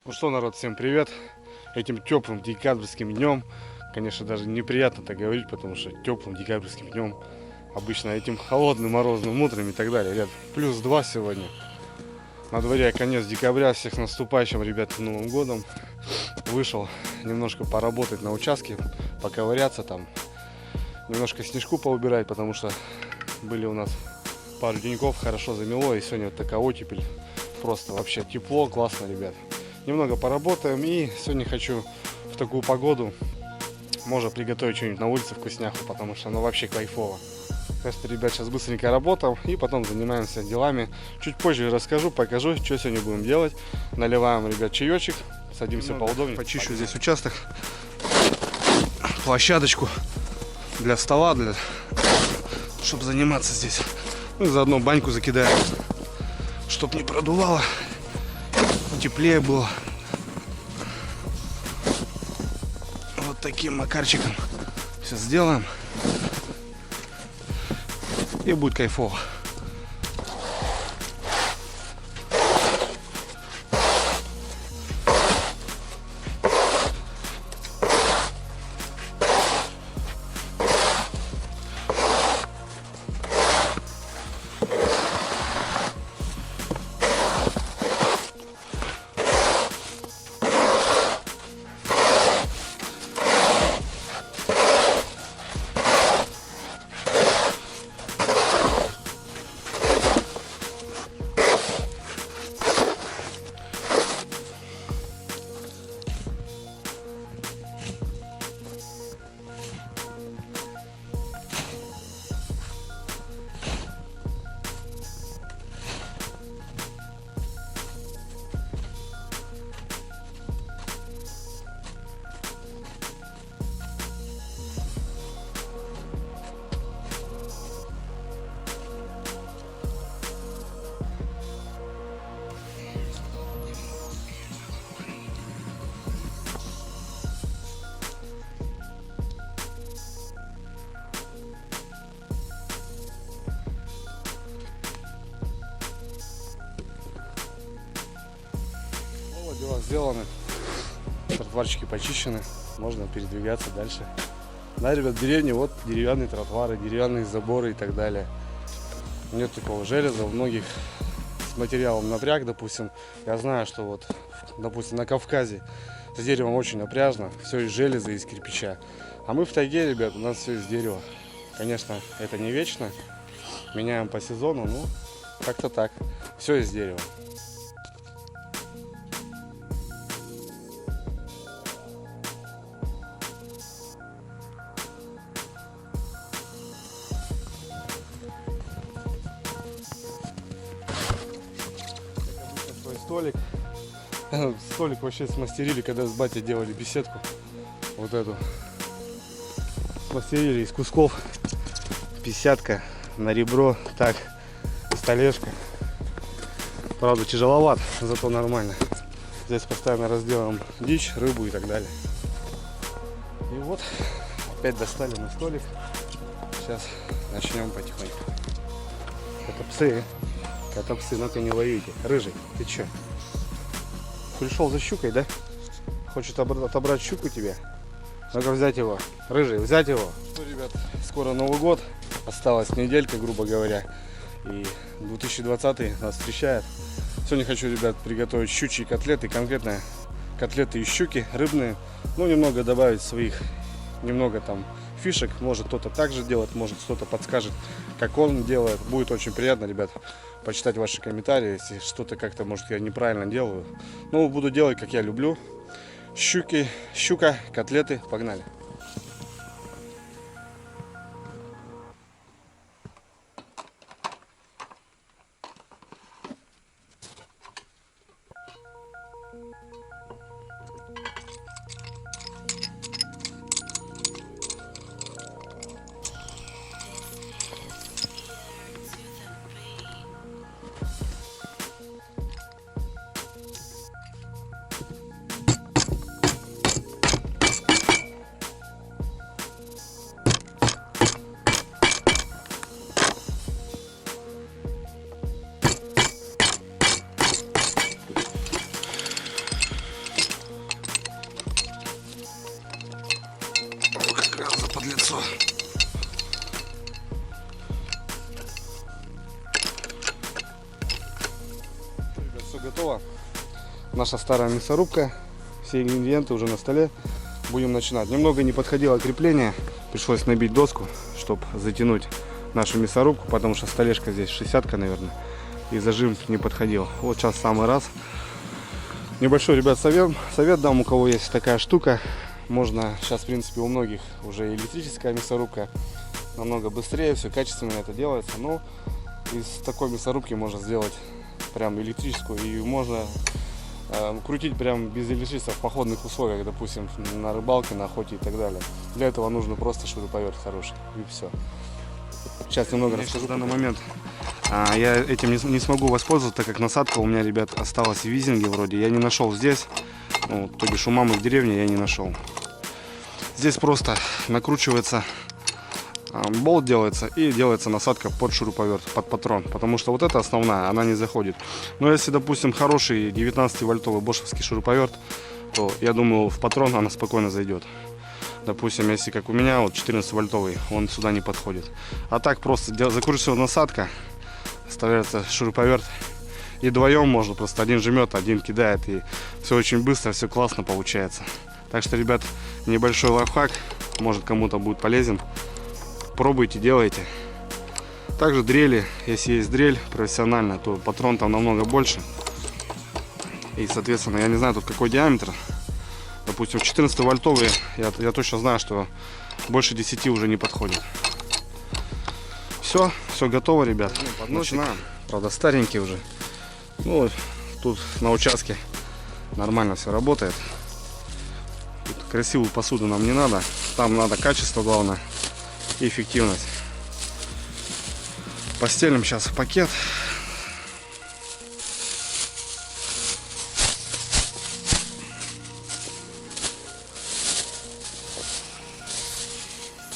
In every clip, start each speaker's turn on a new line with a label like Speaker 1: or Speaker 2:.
Speaker 1: Ну что, народ, всем привет! Этим теплым декабрьским днем, конечно, даже неприятно так говорить, потому что теплым декабрьским днем, обычно этим холодным морозным утром и так далее. Ребят, +2 сегодня. На дворе конец декабря, всех с наступающим, ребят, Новым годом. Вышел немножко поработать на участке, поковыряться там, немножко снежку поубирать, потому что были у нас пару деньков, хорошо замело, и сегодня вот такая оттепель. Просто вообще тепло, классно, ребят. Немного поработаем, и сегодня хочу в такую погоду можно приготовить что-нибудь на улице вкусняху, потому что оно вообще кайфово. Так что, ребят, сейчас быстренько работаем и потом занимаемся делами. Чуть позже расскажу, покажу, что сегодня будем делать. Наливаем, ребят, чаечек, садимся поудобнее. Почищу здесь участок, площадочку для стола, чтобы заниматься здесь. Ну и заодно баньку закидаем, чтобы не продувало, теплее было. Вот таким макарчиком все сделаем, и будет кайфово. Дела сделаны, тротуарчики почищены, можно передвигаться дальше. Да, ребят, в деревне вот деревянные тротуары, деревянные заборы и так далее. Нет такого железа, у многих с материалом напряг, допустим. Я знаю, что вот, допустим, на Кавказе с деревом очень напряжно, все из железа, из кирпича. А мы в тайге, ребят, у нас все из дерева. Конечно, это не вечно, меняем по сезону, ну, как-то так, все из дерева. Столик. Столик вообще смастерили, когда с батей делали беседку. Вот эту. Смастерили из кусков. 50-ка на ребро. Так, столешка. Правда, тяжеловат, зато нормально. Здесь постоянно разделаем дичь, рыбу и так далее. И вот, опять достали мы столик. Сейчас начнем потихоньку. Котопсы. Котопсы, ну-ка не воюйте. Рыжий, ты чё? Пришел за щукой, да? Хочет отобрать щуку тебе? Ну-ка взять его. Рыжий, взять его. Ну, ребят, скоро Новый год. Осталась неделька, грубо говоря. И 2020 нас встречает. Сегодня хочу, ребят, приготовить щучьи котлеты. Конкретно котлеты из щуки, рыбные. Ну, немного добавить своих, немного там фишек. Может кто-то так же делает, может кто-то подскажет, как он делает. Будет очень приятно, ребят, почитать ваши комментарии, если что-то как-то, может, я неправильно делаю. Но буду делать, как я люблю. Щука, котлеты, погнали. колесо. Ребят, все готово. Наша старая мясорубка. Все ингредиенты уже на столе. Будем начинать. Немного не подходило крепление. Пришлось набить доску, чтобы затянуть нашу мясорубку, потому что столешка здесь 60-ка, наверное. И зажим не подходил. Вот сейчас самый раз. Небольшой, ребят, совет дам, у кого есть такая штука. Можно сейчас, в принципе, у многих уже электрическая мясорубка. Намного быстрее, все качественно это делается. Но из такой мясорубки можно сделать прям электрическую. И можно крутить прям без электричества в походных условиях, допустим, на рыбалке, на охоте и так далее. Для этого нужно просто шуруповерт хороший, и все. Сейчас немного расскажу. В данный момент я этим не смогу воспользоваться, так как насадка у меня, ребят, осталась в визинге вроде. Я не нашел здесь, ну, то бишь у мамы в деревне я не нашел. Здесь просто накручивается болт, делается и делается насадка под шуруповерт, под патрон, потому что вот эта основная, она не заходит. Но если, допустим, хороший 19-вольтовый бошевский шуруповерт, то я думаю, в патрон она спокойно зайдет. Допустим, если как у меня, вот 14-вольтовый, он сюда не подходит. А так просто закручивается насадка, вставляется шуруповерт, и вдвоем можно, просто один жмет, один кидает, и все очень быстро, все классно получается. Так что, ребят, небольшой лайфхак, может кому-то будет полезен. Пробуйте, делайте. Также дрели, если есть дрель профессиональная, то патрон там намного больше. И, соответственно, я не знаю тут какой диаметр. Допустим, 14-вольтовые, я точно знаю, что больше 10 уже не подходит. Все готово, ребят. Начинаем. Правда, старенький уже. Ну, тут на участке нормально все работает. Тут красивую посуду нам не надо. Там надо качество, главное, и эффективность. Постелим сейчас в пакет.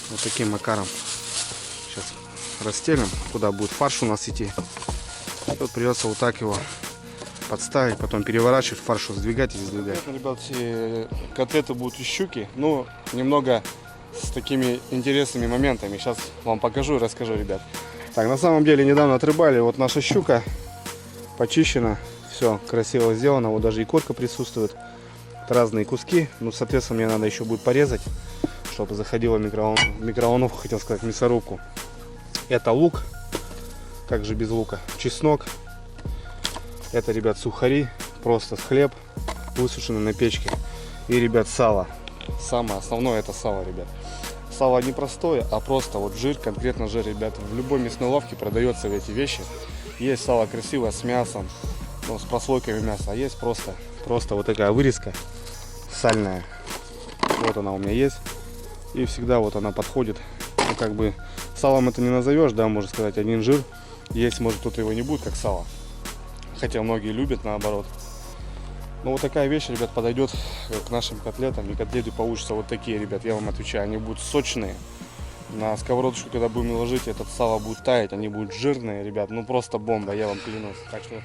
Speaker 1: Вот таким макаром сейчас расстелим, куда будет фарш у нас идти. И вот придется вот так его подставить, потом переворачивать, фарш сдвигать и сдвигать. Ребят, котлеты будут из щуки, но немного с такими интересными моментами. Сейчас вам покажу и расскажу, ребят. Так, на самом деле недавно отрыбали, вот наша щука почищена, все красиво сделано, вот даже и корка присутствует, разные куски, ну, соответственно, мне надо еще будет порезать, чтобы заходила микроволновку, хотел сказать, мясорубку. Это лук, как же без лука, чеснок, это, ребят, сухари, просто хлеб, высушенный на печке, и, ребят, сало. Самое основное это сало, ребят. Сало не простое, а просто вот жир, конкретно жир, ребят. В любой мясной лавке продаются эти вещи. Есть сало красивое с мясом, ну, с прослойками мяса, а есть просто вот такая вырезка сальная. Вот она у меня есть. И всегда вот она подходит. Ну, как бы салом это не назовешь, да, можно сказать, один жир. Есть, может, кто-то его не будет, как сало. Хотя многие любят, наоборот. Но вот такая вещь, ребят, подойдет к нашим котлетам. И котлеты получатся вот такие, ребят, я вам отвечаю. Они будут сочные. На сковородочку, когда будем ложить, этот сало будет таять. Они будут жирные, ребят. Ну просто бомба, я вам клянусь. Так что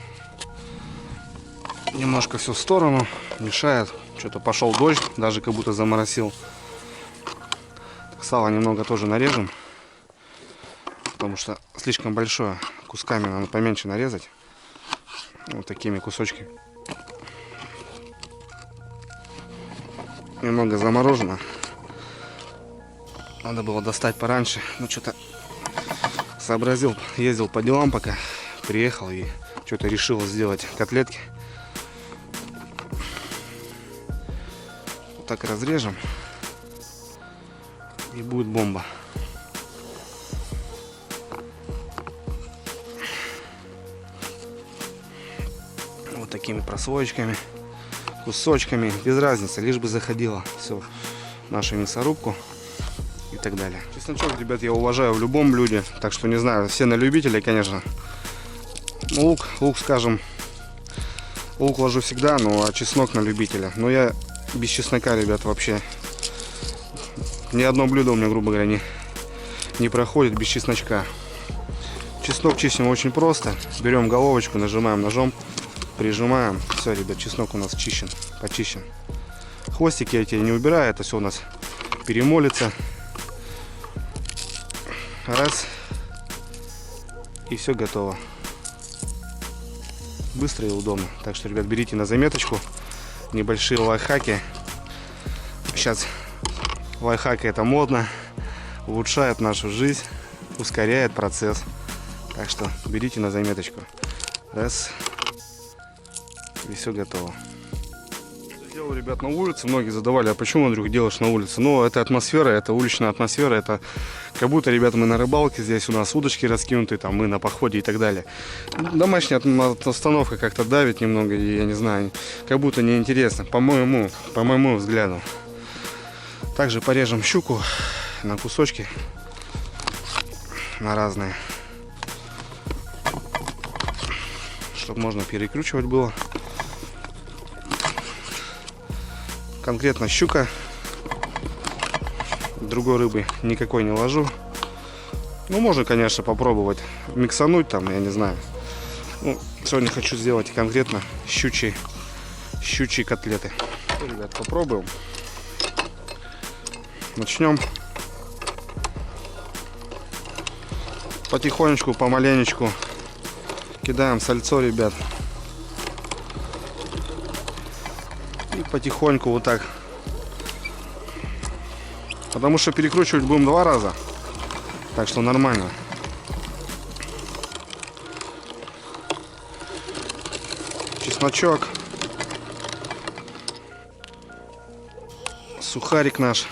Speaker 1: немножко все в сторону. Мешает. Что-то пошел дождь, даже как будто заморосил. Так, сало немного тоже нарежем. Потому что слишком большое. Кусками надо поменьше нарезать. Вот такими кусочками. Немного заморожено. Надо было достать пораньше. Ну, что-то сообразил. Ездил по делам пока. Приехал и что-то решил сделать котлетки. Вот так разрежем. И будет бомба. Вот такими прослоечками. Кусочками, без разницы, лишь бы заходило все в нашу мясорубку и так далее. Чесночок, ребят, я уважаю в любом блюде, так что не знаю, все на любителей, конечно. Лук, скажем, лук ложу всегда, ну а чеснок на любителя. Но я без чеснока, ребят, вообще ни одно блюдо у меня, грубо говоря, не проходит без чесночка. Чеснок чистим очень просто, берем головочку, нажимаем ножом. Прижимаем. Все, ребят, чеснок у нас чищен, почищен. Хвостики я эти не убираю, это все у нас перемолится. Раз. И все готово. Быстро и удобно. Так что, ребят, берите на заметочку. Небольшие лайфхаки. Сейчас лайфхаки это модно. Улучшает нашу жизнь. Ускоряет процесс. Так что берите на заметочку. Раз. И все готово. Делал, ребят, на улице. Многие задавали, а почему, Андрюх, делаешь на улице? Ну, это атмосфера, это уличная атмосфера. Это как будто, ребята, мы на рыбалке. Здесь у нас удочки раскинуты, там мы на походе и так далее. Домашняя обстановка как-то давит немного, и я не знаю, как будто неинтересно, по моему взгляду. Также порежем щуку на кусочки, на разные, чтобы можно перекручивать было. Конкретно щука, другой рыбы никакой не ложу. Ну, можно, конечно, попробовать миксануть там, я не знаю. Ну, сегодня хочу сделать конкретно щучьи котлеты. Ребят, попробуем. Начнем потихонечку, помаленечку кидаем сальцо, ребят. И потихоньку вот так. Потому что перекручивать будем 2 раза. Так что нормально. Чесночок. Сухарик наш.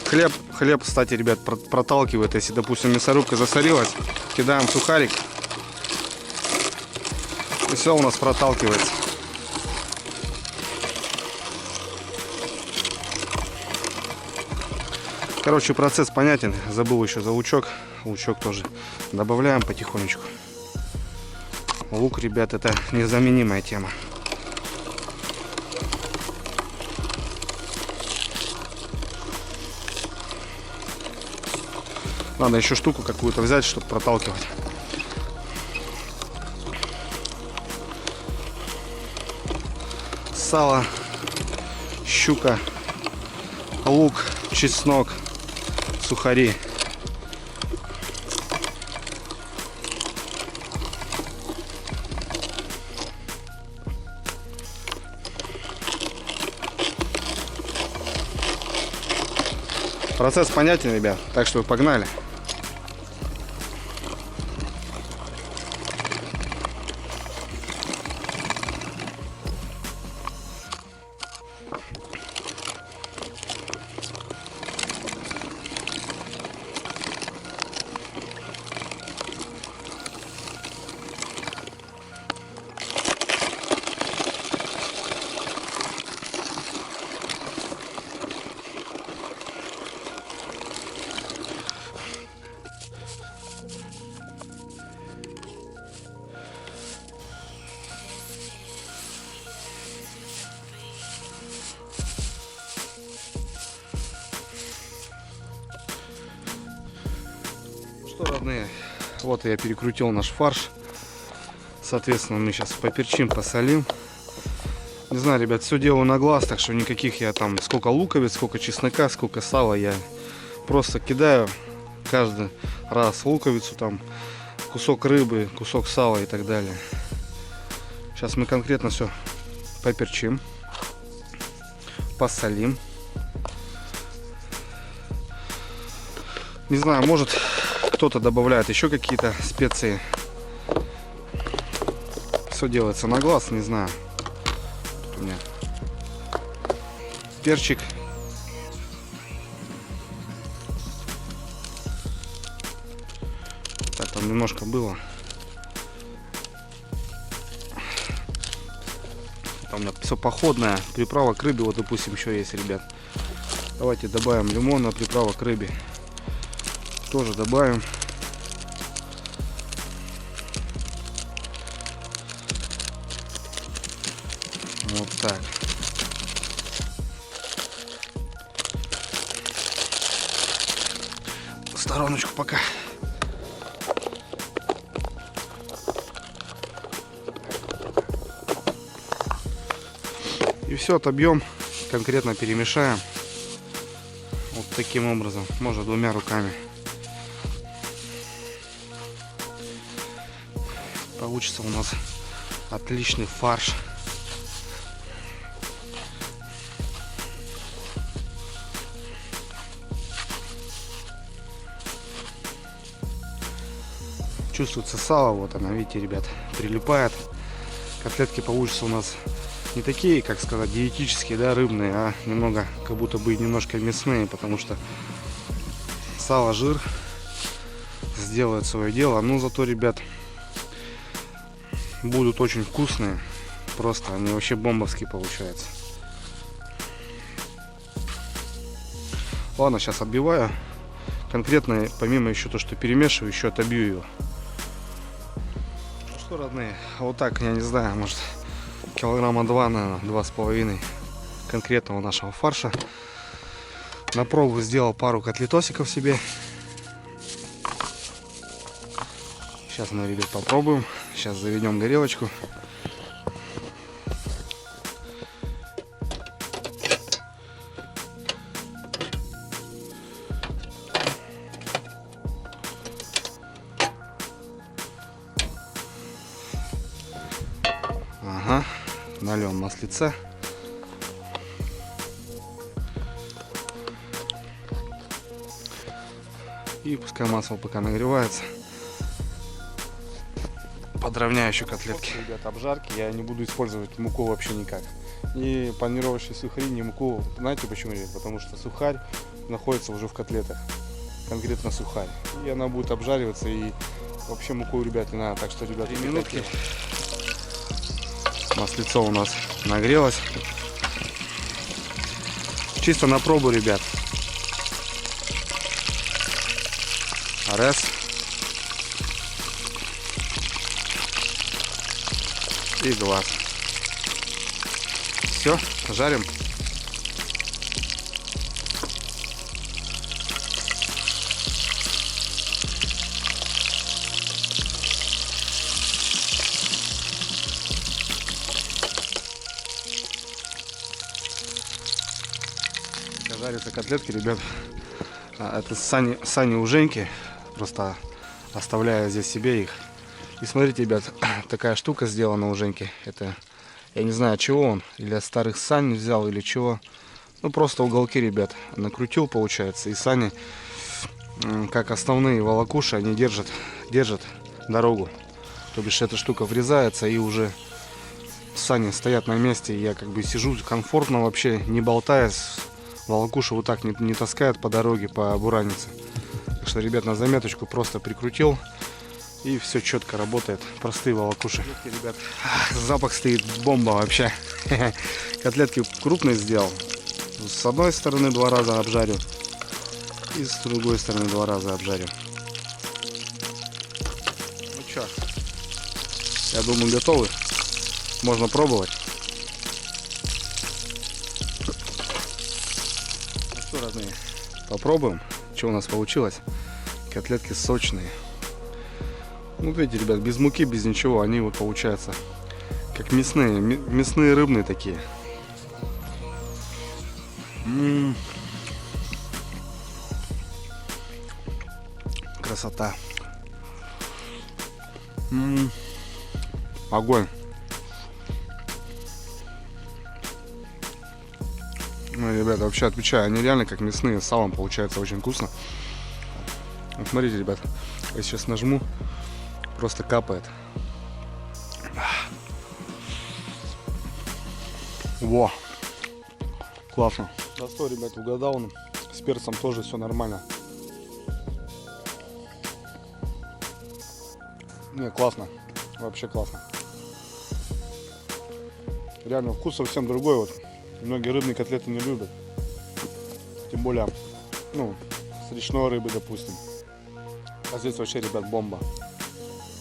Speaker 1: Хлеб, кстати, ребят, проталкивает. Если, допустим, мясорубка засорилась, кидаем сухарик. И все у нас проталкивается. Короче, процесс понятен. Забыл еще за лучок. Лучок тоже добавляем потихонечку. Лук, ребят, это незаменимая тема. Надо еще штуку какую-то взять, чтобы проталкивать. Сало, щука, лук, чеснок, сухари. Процесс понятен, ребят, так что погнали. Что, родные, вот я перекрутил наш фарш. Соответственно, мы сейчас поперчим, посолим. Не знаю, ребят, все делаю на глаз, так что никаких я там, сколько луковиц, сколько чеснока, сколько сала, я просто кидаю каждый раз луковицу, там кусок рыбы, кусок сала и так далее. Сейчас мы конкретно все поперчим, посолим. Не знаю, может кто-то добавляет еще какие-то специи. Все делается на глаз, не знаю. Тут у меня перчик. Так, там немножко было. Там у меня все походное. Приправа к рыбе, вот, допустим, еще есть, ребят. Давайте добавим лимона, приправа к рыбе. Тоже добавим. Вот так. В стороночку пока. И все отобьем, конкретно перемешаем. Вот таким образом, можно двумя руками. Получится у нас отличный фарш. Чувствуется сало, вот она, видите, ребят, прилипает. Котлетки получатся у нас не такие, как сказать, диетические, да, рыбные, а немного, как будто бы немножко мясные, потому что сало, жир сделает свое дело. Но зато, ребят, будут очень вкусные. Просто они вообще бомбовские получаются. Ладно, сейчас отбиваю. Конкретно, помимо еще то, что перемешиваю, еще отобью ее. Ну что, родные, вот так, я не знаю, может килограмма 2, наверное, 2,5 конкретного нашего фарша. На пробу сделал пару котлетосиков себе. Сейчас мы, ребят, попробуем. Сейчас заведем горелочку. Ага, нальем маслица. И пускай масло пока нагревается. Подровняю еще котлетки. Ребят, обжарки я не буду использовать муку вообще никак. Ни панировочные сухари, ни муку. Знаете почему? Потому что сухарь находится уже в котлетах. Конкретно сухарь. И она будет обжариваться. И вообще муку, ребят, не надо. Так что, ребят, 3 минутки. Маслицо у нас нагрелось. Чисто на пробу, ребят. Раз. И 2. Все, жарим. Жарятся котлетки, ребят. Это сани у Женьки. Просто оставляю здесь себе их. И смотрите, ребят, такая штука сделана у Женьки. Это, я не знаю, чего он. Или от старых сань взял, или чего. Ну, просто уголки, ребят, накрутил, получается. И сани, как основные волокуши, они держат дорогу. То бишь, эта штука врезается, и уже сани стоят на месте. И я как бы сижу комфортно вообще, не болтаясь. Волокуши вот так не таскают по дороге, по буранице. Так что, ребят, на заметочку просто прикрутил. И все четко работает. Простые волокуши. Ребят, запах стоит бомба вообще. Котлетки крупные сделал. С одной стороны 2 раза обжарю. И с другой стороны 2 раза обжарю. Ну что, я думаю, готовы. Можно пробовать. Ну что, родные, попробуем, что у нас получилось. Котлетки сочные. Ну, видите, ребят, без муки, без ничего, они вот получаются как мясные рыбные такие. Красота. Огонь. Ну, ребята, вообще отвечаю, они реально как мясные, с салом получается очень вкусно. Вот смотрите, ребят, я сейчас нажму. Просто капает. Во! Классно. Да что, ребят, угадал. С перцем тоже все нормально. Не, классно. Вообще классно. Реально вкус совсем другой. Вот. Многие рыбные котлеты не любят. Тем более, ну, с речной рыбы, допустим. А здесь вообще, ребят, бомба.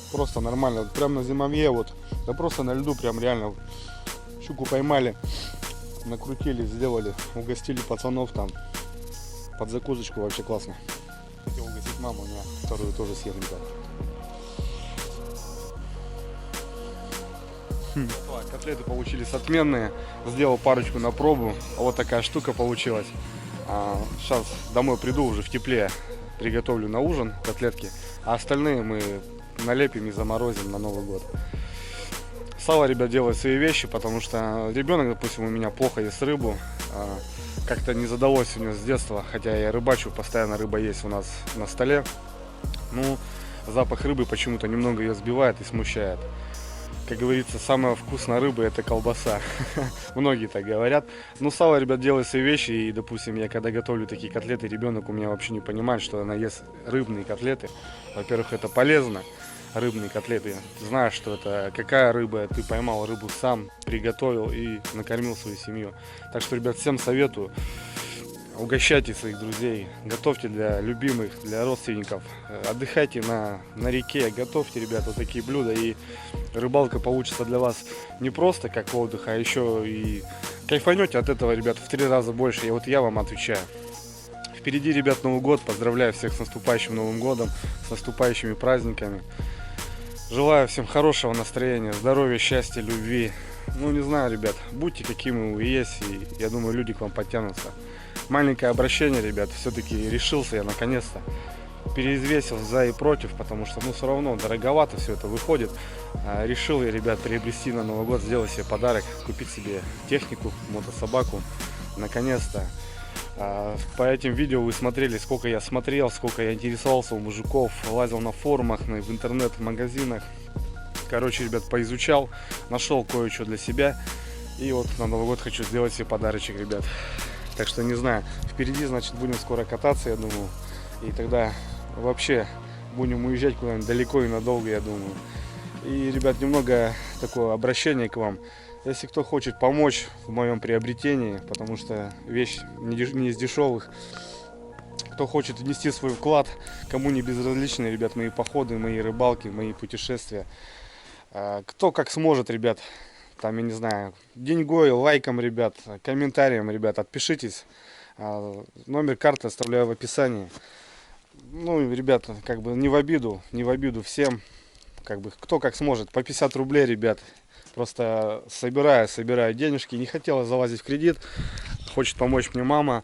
Speaker 1: Просто нормально, вот прям на зимовье, вот, да просто на льду, прям реально щуку поймали, накрутили, сделали, угостили пацанов там, под закусочку, вообще классно. Хотел угостить маму, у меня, которую тоже съем, ребят. Котлеты получились отменные. Сделал парочку на пробу. Вот такая штука получилась. Сейчас домой приду уже в тепле. Приготовлю на ужин котлетки. А остальные мы налепим и заморозим на Новый год. Сава, ребят, делает свои вещи, потому что ребенок, допустим, у меня плохо ест рыбу. Как-то не задалось у него с детства, хотя я рыбачу, постоянно рыба есть у нас на столе. Ну, запах рыбы почему-то немного ее сбивает и смущает. Как говорится, самая вкусная рыба — это колбаса. Многие так говорят. Ну, Сава, ребят, делает свои вещи, и, допустим, я когда готовлю такие котлеты, ребенок у меня вообще не понимает, что она ест рыбные котлеты. Во-первых, это полезно. Рыбные котлеты. Знаешь, что это, какая рыба, ты поймал рыбу сам, приготовил и накормил свою семью. Так что, ребят, всем советую, угощайте своих друзей, готовьте для любимых, для родственников, отдыхайте на реке, готовьте, ребят, вот такие блюда, и рыбалка получится для вас не просто как отдых, а еще и кайфанете от этого, ребят, в 3 раза больше, и вот я вам отвечаю. Впереди, ребят, Новый год, поздравляю всех с наступающим Новым годом, с наступающими праздниками. Желаю всем хорошего настроения, здоровья, счастья, любви. Ну, не знаю, ребят, будьте какими вы есть, и я думаю, люди к вам подтянутся. Маленькое обращение, ребят, все-таки решился я наконец-то. Переизвесил за и против, потому что, ну, все равно дороговато все это выходит. Решил я, ребят, приобрести на Новый год, сделать себе подарок, купить себе технику, мотособаку. Наконец-то. По этим видео вы смотрели, сколько я смотрел, сколько я интересовался у мужиков, лазил на форумах, в интернет-магазинах. Короче, ребят, поизучал, нашел кое-что для себя. И вот на Новый год хочу сделать себе подарочек, ребят. Так что не знаю, впереди, значит, будем скоро кататься, я думаю. И тогда вообще будем уезжать куда-нибудь далеко и надолго, я думаю. И, ребят, немного такое обращение к вам. Если кто хочет помочь в моем приобретении, потому что вещь не из дешевых, кто хочет внести свой вклад, кому не безразличны, ребят, мои походы, мои рыбалки, мои путешествия. Кто как сможет, ребят, там, я не знаю, деньгой, лайком, ребят, комментарием, ребят, отпишитесь. Номер карты оставляю в описании. Ну, ребята, как бы не в обиду всем, как бы кто как сможет, по 50 рублей, ребят. Просто собираю денежки. Не хотела залазить в кредит. Хочет помочь мне мама.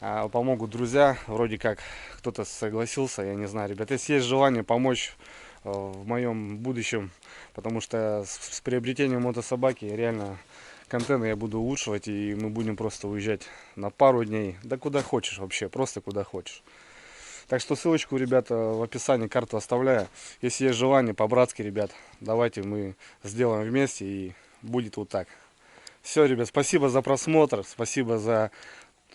Speaker 1: Помогут друзья. Вроде как кто-то согласился. Я не знаю, ребят. Если есть желание помочь в моем будущем, потому что с приобретением мотособаки реально контент я буду улучшивать. И мы будем просто уезжать на пару дней. Да куда хочешь вообще. Просто куда хочешь. Так что ссылочку, ребята, в описании карту оставляю. Если есть желание, по-братски, ребят, давайте мы сделаем вместе, и будет вот так. Все, ребят, спасибо за просмотр, спасибо за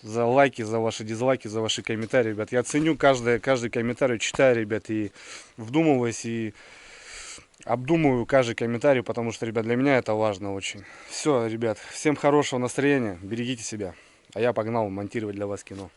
Speaker 1: лайки, за ваши дизлайки, за ваши комментарии, ребят. Я ценю каждый комментарий, читаю, ребят, и вдумываюсь, и обдумываю каждый комментарий, потому что, ребят, для меня это важно очень. Все, ребят, всем хорошего настроения, берегите себя. А я погнал монтировать для вас кино.